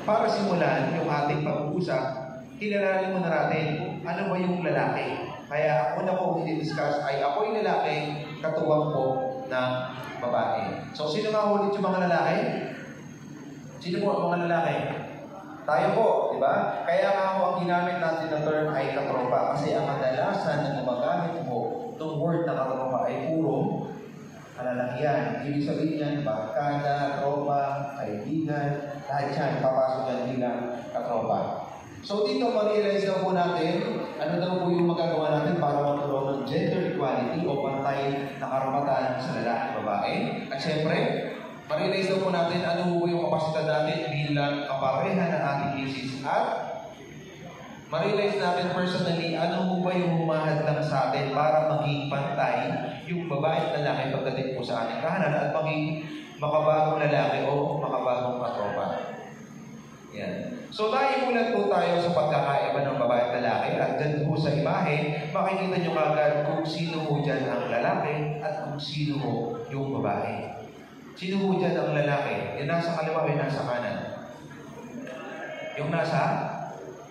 Para simulan yung ating pag-uusap, kilalanin muna natin ano ba yung lalaki. Kaya una po i-discuss ay ako'y lalaki, katuwang po ng babae. So, sino nga ulit yung mga lalaki? Sino po ang mga lalaki? Tayo po, di ba? Kaya nga po ang ginamit natin na term ay katropa. Kasi ang kadalasan na gumagamit po ng word na katropa ay puro kalalakihan. Ibig sabihin yan, barkada, tropa, kaibigan, lahat yan, papasok yan bilang katropa. So dito, mag-realize na po natin, ano daw po yung magagawa natin para magkaroon ng gender equality o pantay na karapatan sa lalaki at babae. At syempre, ma-realize na po natin ano po yung kapasitan natin bilang kapareha ng ating misis at ma-realize natin personally ano po ba yung humahadlang sa atin para maging pantay yung babae at lalaki pagdating po sa ating kahanan at maging makabagong lalaki o makabagong katropa. Yan. So, naimulan po tayo sa pagkakaiba ng babae at lalaki at dyan po sa imahe, makikita nyo kagad kung sino po dyan ang lalaki at kung sino po yung babae. Sino po dyan ang lalaki? Yung nasa kaliwa o yung nasa kanan? Yung nasa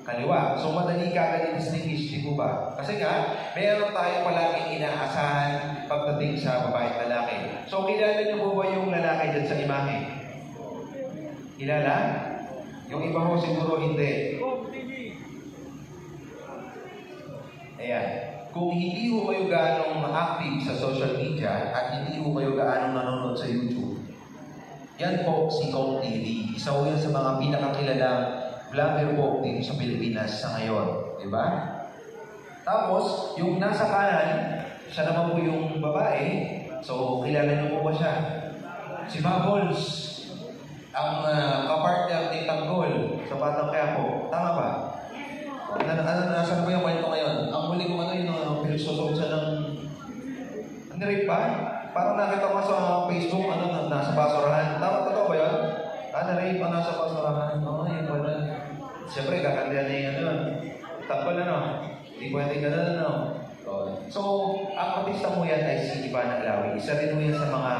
kaliwa. So, madali kagad i-distinguish, di po ba? Kasi nga, mayroon tayo palaging inaasahan pagdating sa babae at lalaki. So, kilala niyo po ba yung lalaki dyan sa imahe? Kilala? Yung iba ho siguro hindi. Ayan. Kung hindi ho kayo gaanong active sa social media at hindi ho kayo gaanong nanonood sa YouTube, yan po si Kong TV. Isa ho yan sa mga pinakakilalang vlogger po dito sa Pilipinas sa ngayon. Diba? Tapos, yung nasa kanan, siya naman po yung babae. So, kilala niyo po ba siya? Si Bubbles. Ang kapartner ni Tanggol sa Batang Quiapo. Tama ba? Nasaan ba yung kwento ngayon? Ang huli kong yung pinagsusot siya ng... Nirape ba? Parang nakita ko sa Facebook, nasa basurahan. Tama, totoo ba yun? Nirape pa nasa basurahan. Yun pala. Siyempre, kakandihan na yun. Tanggol, Hindi pwede ganun, So, ang artista mo yan ay si Ivana Alawi. Isa rin mo yan sa mga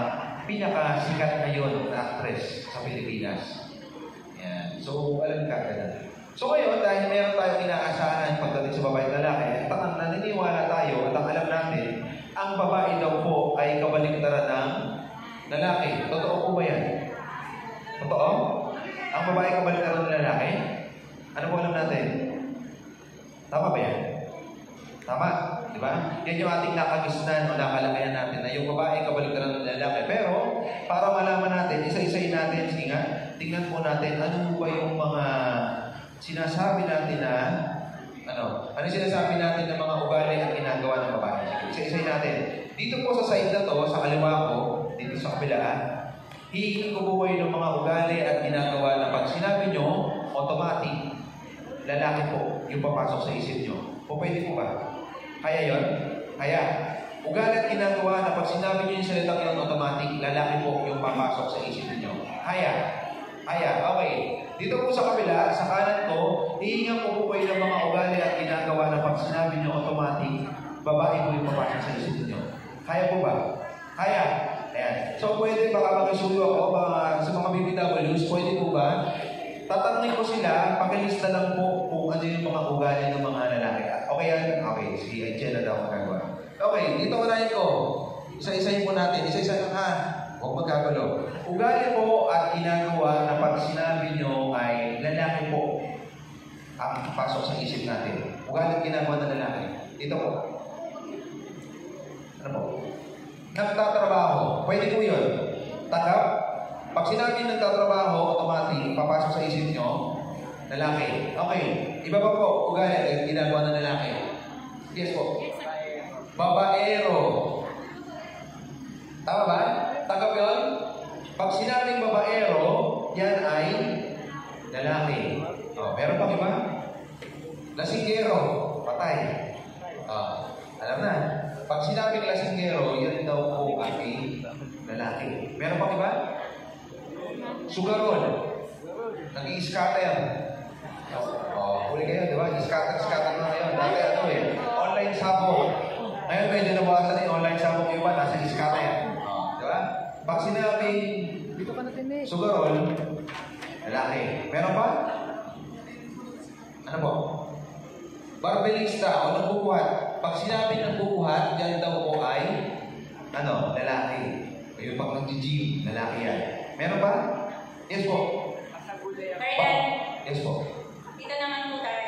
pinakasikat ngayon na actress sa Pilipinas. Yan. So, alam ka ganun. So, ngayon, dahil meron tayong inaasahan pagdating sa babae at lalaki, at ang naniniwala tayo at ang alam natin, ang babae daw po ay kabaliktaran ng lalaki. Totoo po ba yan? Totoo? Ang babae kabaliktaran ng lalaki? Ano po alam natin? Tama ba yan? Tama. Diba? Yan yung ating nakagisnan o nakalakayan natin na yung babae kabaliktaran ng lalaki. Pero, para malaman natin, isa-isayin natin, sige nga, tingnan po natin, ano ba yung mga sinasabi natin na, ano yung sinasabi natin ng mga ugali at ginagawa ng babae. Isa-isayin natin. Dito po sa side na to, sa kaliwa ko, dito sa kabilaan, hihingin ko po kayo ng mga ugali at ginagawa na pag sinabi nyo, automatic, lalaki po yung papasok sa isip nyo. O pwede po ba? Kaya yun? Kaya, ugali at ginagawa na pag sinabi nyo yung salitang yun, automatic, lalaki po yung papasok sa isip nyo. Kaya, okay. Dito po sa kabila, sa kanan ko, hihingan ko po kayo ng mga ugali at ginagawa na pag sinabi nyo, automatic, babae po yung papasok sa isip nyo. Kaya po ba? Kaya. Ayan. So, pwede baka makisuyo ako sa mga BBWs, pwede po ba? Tatanungin ko sila, pakilista lang po kung ano yung mga ugali ng mga lalaki. Okay yan? Okay. Sige, Angel na daw magagawa. Okay, dito unahin ko. Isa-isayin po natin. Isa-isayin ha. Huwag magkagalo. Ugali po at ginagawa na pag sinabi nyo ay lalaki po ang pasok sa isip natin. Ugali at ginagawa ng lalaki. Dito po. Ano po? Nagtatrabaho. Pwede po yun. Tanggap. Pag sinabi nagtatrabaho, automatic, papasok sa isip nyo, lalaki. Okay. Iba pa po, ugali at ginagawa ng lalaki. Yes po. Babaero. Tama ba? Tanggap yun? Pag sinabing babaero, yan ay lalaki. Meron pang iba? Lasinggero. Patay. Alam na. Pag sinabing lasinggero, yan daw po ay lalaki. Meron pang iba? Sugarol. Nag-i-scatter. Huli kayo, di ba? I-scatter na ngayon. Dati online sabong. Ngayon medyo nabawasan yung online sabong iba, nasa i-scatter. Di ba? Pag sinabing sugarol, lalaki. Meron pa? Ano po? Barbelista o nagbubuhat. Pag sinabi nagbubuhat, yan daw po ay lalaki. Ayun, pag nag-gym, lalaki yan. Meron ba? Yes po. Yes po. Dito naman po tayo.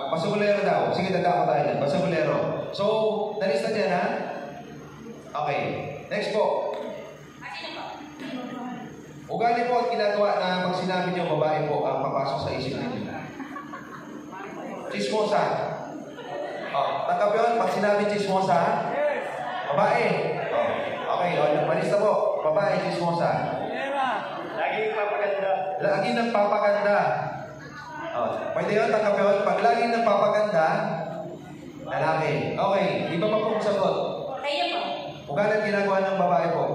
Basagulero daw. Sige, dadako tayo dyan. Basagulero. So, nalista dyan, ha? Okay. Next po. Sino po? Ugali po at ginagawa na pag sinabi niyo babae po ang papasok sa isip ninyo. Chismosa. Tanggap yun? Pag sinabi chismosa, babae. Okay, malista po. Babae, chismosa. Lagi papaganda. Lagi nagpapaganda. Pwede yun, tanggap yun. Pag lagi nagpapaganda, lalaki. Okay, iba pa pong sagot. Kayo po. Ugali at ginagawa ng babae po.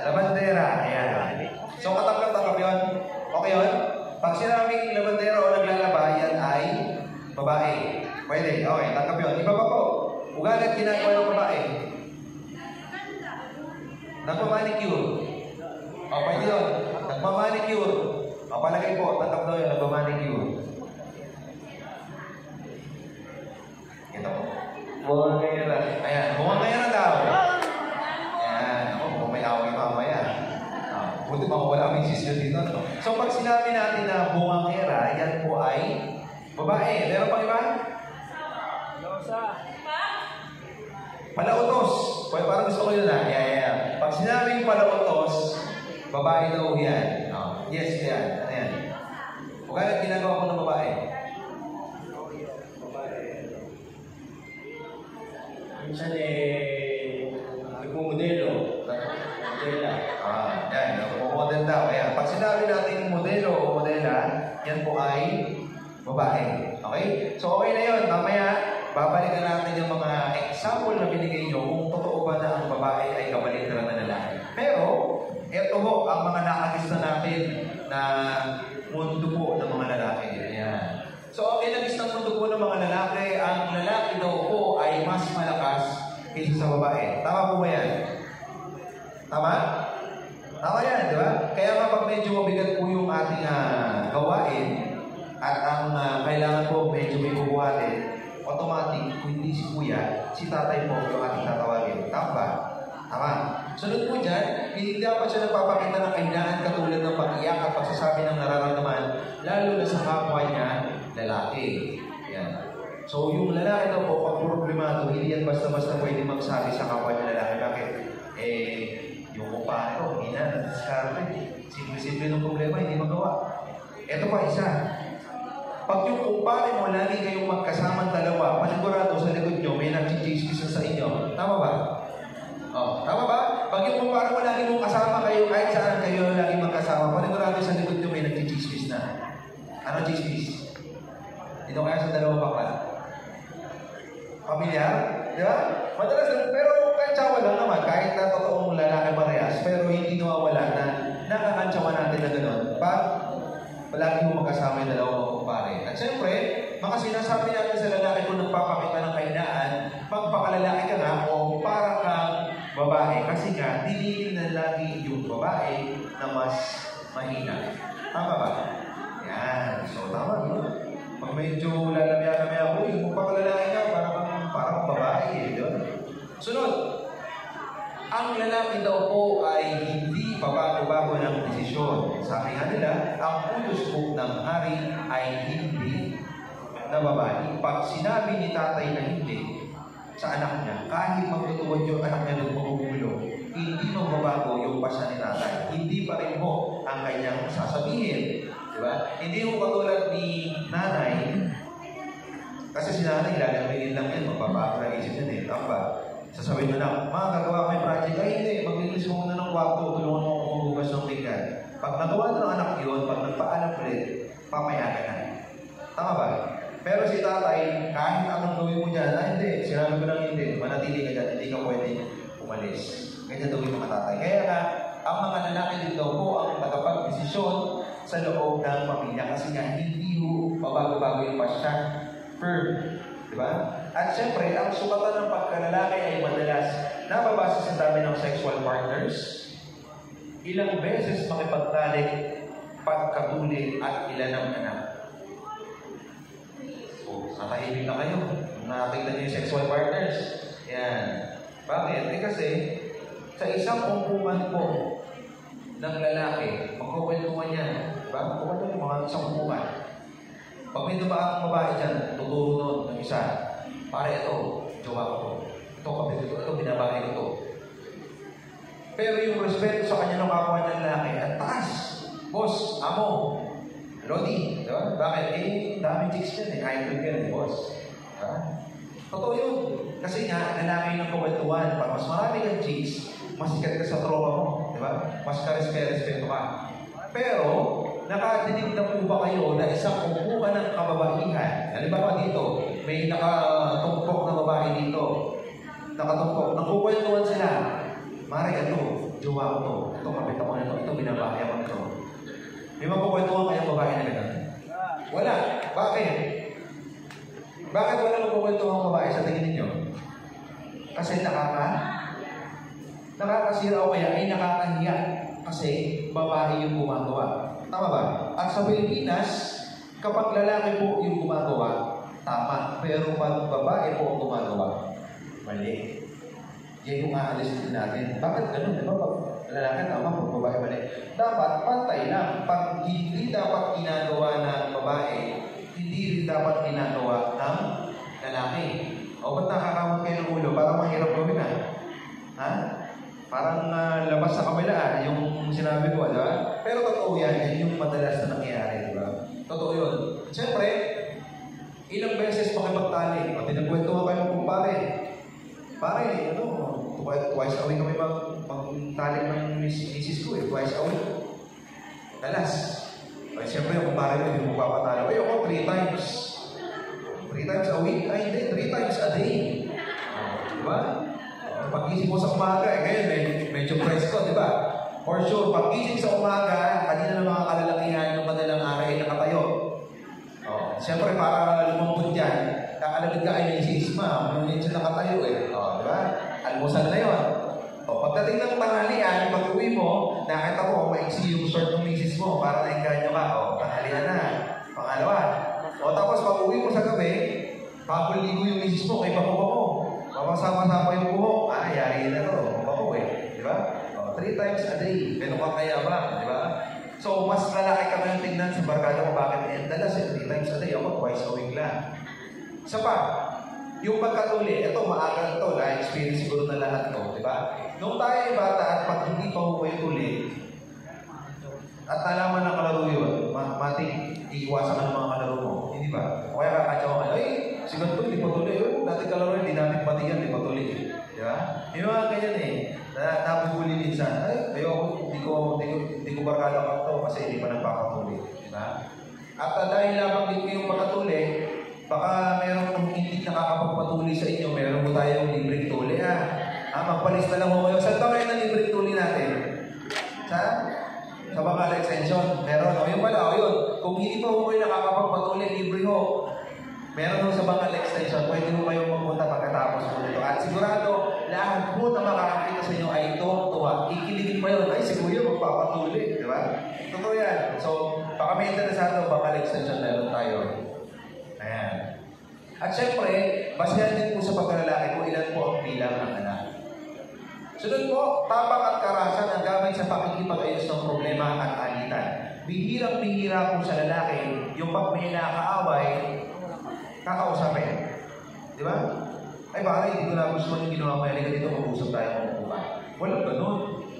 Labandera. Ayan. So, katanggap-tanggap yun. Okay yun? Pag sinabing labandera o naglalaba, yan ay babae. Pwede. Okay, tanggap yun. Iba pa po. Ugali at ginagawa ng babae. Nagmamanicure. Pwede yun. Nagmamanicure. Palagay po, tanggap daw yun. Nagmamanicure. Ito po. Bungangera. Ayan. Bungangera daw. Ayan. Kung may away mamaya. Buti mawala ang misis nyo dito. No? So, pag sinabi natin na bungangera, yan po ay babae. Meron pang iba? Palautos. Parang gusto ko yun na. Yeah. Pag sinabing palautos, babae daw yan. Yes, yan. Ano yan? O kaya ginagawa ko ng babae? Minsan nagmumodelo. Modela. Yan. Model daw. Ayan. Pag sinabi natin modelo o modela, yan po ay babae. Okay? So, okay na yun. Mamaya, babalikan natin yung mga example na binigay nyo kung totoo ba na ang babae ay kabaliktaran na lalaki. Pero, ito ho ang mga nakagis na natin na mundo po ng mga lalaki. Ayan. So, ang inagis ng mundo po ng mga lalaki, ang lalaki daw po ay mas malakas kaysa sa babae. Tama po ba yan? Tama? Tama yan, di ba? Kaya nga pag medyo mabigat po yung ating gawain at ang kailangan po medyo may bubuhatin, automatic, kung hindi si kuya, si tatay po yung ating tatawagin. Tama ba? Tama. Sunod po dyan, hindi dapat siya nagpapakita ng kahinaan katulad ng pag-iyak at pagsasabi ng nararamdaman, lalo na sa kapwa niya, lalaki. Yan. So, yung lalaki daw po, pag problemado, hindi yan basta-basta pwede magsabi sa kapwa niya lalaki. Bakit? Yung kumpare ko, hindi na, nagsasabi. Simple-simple ng problema, hindi magawa. Ito pa, isa. Pag yung kumpare mo, lagi kayong magkasamang dalawa, panigurado sa likod nyo, may nag-chase sa inyo. Tama ba? Tama ba? Pag yung kumpare mo, lagi mong kasama kayo, kahit saan kayo lagi magkasama, panigurado sa likod nyo, may nag-chismis na. Ano chismis? Dito kaya sa dalawang bakla. Pamilyar? Di ba? Madalas, pero kantsawa lang naman, kahit na totoong lalaki parehas, pero hindi nawawala na nakakantsawa natin na gano'n. Palagi mo magkasama yung dalawang kumpare. At siyempre, mga sinasabi natin sa lalaki kung nagpapakita ng kahinaan, magpakalalaki ka nga o para kang babae. Kasi nga, dinilin na lagi yung babae na mas mahina. Tama ba? Yan. So, tama, no? Pag medyo lalamya-lamya ako, yung magpakalalaki ka, parang babae. Yun. Sunod. Ang lalaki daw po ay hindi pabago-bago ng desisyon. Sabi nga nila, ang utos po ng hari ay hindi na babae. Pag sinabi ni tatay na hindi sa anak niya, kahit magtutuwad yung anak niya ng magugulo, hindi magbabago yung pasa ni tatay. Hindi pa rin po ang kanyang sasabihin. Diba? Hindi mo katulad ni nanay, kasi si nanay, lalamihin lang yan, magbabago na isip niya, tama. Sasabihin mo na, gagawa ko yung project. Ay, hindi. Maglilis mo muna ng kwarto. Tulungan mo akong magbugas ng tinggan. Pag nagawa na ng anak yun, pag nagpaalam ulit, papayagan na. Tama ba? Pero si tatay, kahit anong gawin mo dyan, hindi. Sinabi ko lang hindi. Manatili ka dyan. Hindi ka pwede umalis. Ganyan daw yung mga tatay. Kaya nga, ang mga lalaki din daw po ang tagapag-desisyon sa loob ng pamilya. Kasi nga, hindi ho, mabago-bago yung pasya. Firm. Diba? At syempre, ang sukatan ng pagkalalaki ay madalas nababase sa dami ng sexual partners, ilang beses makipagtalik, pagkatuli, at ilan ang anak. So, nakahimik na kayo. Nakakita niyo yung sexual partners. Yan. Bakit? Kasi sa isang kumpuman po ng lalaki, magkukwentuhan yan. Diba? Magkukwentuhan yung mga isang kumpuman. Pag may dumaan ang babae dyan, tuturo nun ng isa. Pare ito, jowa ko to. Ito kapit ito, binabae ko to. Pero yung respeto sa kanya ng kapwa ng lalaki, ang taas. Boss, amo, Lodi, diba? Bakit? Daming chicks yan idol yan boss. Diba? Totoo yun. Kasi nga, lalaki ng kwentuhan. Pag mas marami kang chicks, mas sikat ka sa tropa mo. Diba? Mas ka-respeto ka. Pero, nakadinig na po ba kayo na isang kumpukan ng kababaihan? Halimbawa dito, may nakatumpok na babae dito. Nakatumpok. Nagkukwentuhan sila. Mare, ito, jowa ko to. Ito, kapit ako na to. Ito, binabahay ako to. May magkukwentuhan kayong babae na gano'n? Wala. Bakit? Bakit wala magkukwentuhan babae sa tingin ninyo? Kasi nakakasira o kaya ay nakakahiya. Kasi babae yung gumagawa. Tama ba? At sa Pilipinas, kapag lalaki po yung gumagawa, tama. Pero pag babae po ang gumagawa, mali. Yan yung aalis din natin. Bakit ganun? Diba? Pag lalaki, tama. Pag babae, mali. Dapat pantay lang. Pag hindi dapat ginagawa ng babae, hindi rin dapat ginagawa ng lalaki. O ba't nakakawag kayo ng ulo? Parang mahirap gawin ha? Parang labas sa kabila yung sinabi ko, diba? Pero totoo yan. Yan yung madalas na nangyayari, diba? Totoo yun. Siyempre, ilang beses makipagtali. Pag pinagkwentuhan kayo ng kumpare, pare, twice a week kami magtali ng misis ko twice a week. Dalas. Ay, siyempre, yung kumpare mo, hindi mo papatalo. Ay, ako, 3 times. 3 times a week? Ay, hindi, 3 times a day. Diba? Pag-gising mo sa umaga, ngayon, medyo presko, di ba? For sure, pag-gising sa umaga, kanina ng mga kalalakihan ng madalang araw ay nakatayo. Siyempre, para lumambot dyan, kakalagad ka ay may sisma, hindi siya nakatayo di ba? Almusal na yun. Pagdating ng tanghalian, pag-uwi mo, nakita mo, maiksi yung short ng misis mo, para nainganyo ka, tanghalian na. Pangalawa. Tapos pag-uwi mo sa gabi, papuligo yung misis mo, kay bako mo. Papasama-sama yung buhok. Yari na to. Bako di ba? 3 times a day. Ganun ka kaya ba? Di ba? So, mas lalaki ka ngayon tingnan sa barkada mo. Bakit? Dalas 3 times a day. Ako, twice a week lang. Isa pa, yung pagkatuli, ito, maaga ito. Na-experience siguro na lahat to. Di ba? Nung tayo ay bata at pag hindi pa mo kayo tuli, at nalaman ng kalaro yun, matik, iiwasan ka ng mga kalaro mo. Hindi ba? O kaya kakatsaw ka, siguro ito, hindi pa tuli. Dati kalaro yun, hindi natin pati yan, hindi pa tuli. Di ba? Yung mga ganyan nabubuli minsan. Ayoko, hindi ko barkada ka ito kasi hindi pa nagpapatuli. Di ba? At dahil lamang din kayong makatuli, baka meron hindi nakakapagpatuli sa inyo, meron mo tayong libreng tuli magpalis na lang mo kayo. Saan ba kayo na libreng tuli natin? Sa Bangal Extension. Meron yun pala, yun. Kung hindi pa mo kayo nakakapagpatuli, libre ho. Meron sa Bangal Extension, pwede mo kayong magpunta pagkatapos mo dito. At sigurado, lahat po na makakakita sa inyo ay tuwa. Kikiligin pa yun. Ay, si Kuya magpapatuli. Di ba? Totoo yan. So, baka may interesado, Bangal Extension meron tayo. Ayan. At syempre, basehan din po sa pagkalalaki kung ilan po ang bilang ng anak. Sunod po, tapang at karasan ang gamit sa pakikipag-ayos ng problema at alitan. Bihirang-bihira po sa lalaki, yung pag may nakaaway, kakausapin. Di ba? Ay, baka hindi ko nagustuhan yung ginawa mo, halika dito, mag-usap tayo mag-upa. Walang ganun.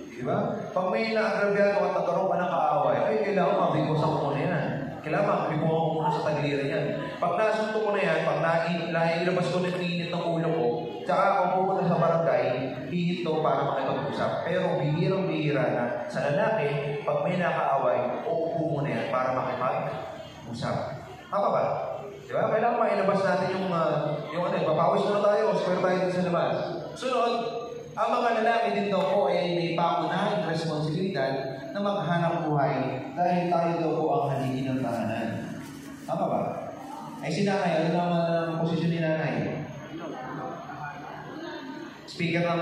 Di ba? Pag may naagrabyado at nagkaroon ka ng kaaway, ay, kailangan mabigusan ko muna yan. Kailangan mabigusan ko muna sa tagliran yan. Pag nasunto ko na yan, pag nailabas ko na init ng ulo ko, tsaka ako pupunta sa barangay, hihito para makipag-usap. Pero bihirang-bihira na sa lalaki, pag may nakaaway, uupo muna yan para makipag-usap. Tama ba? Diba? Kailangan mailabas natin yung papawis na tayo, square tayo din sa labas. Sunod, ang mga lalaki din daw po ay may paunahing responsibilidad na maghanap buhay dahil tayo daw po ang haligi ng tahanan. Tama ba? Ay si nanay, ano naman ang posisyon ni nanay? Speaker ng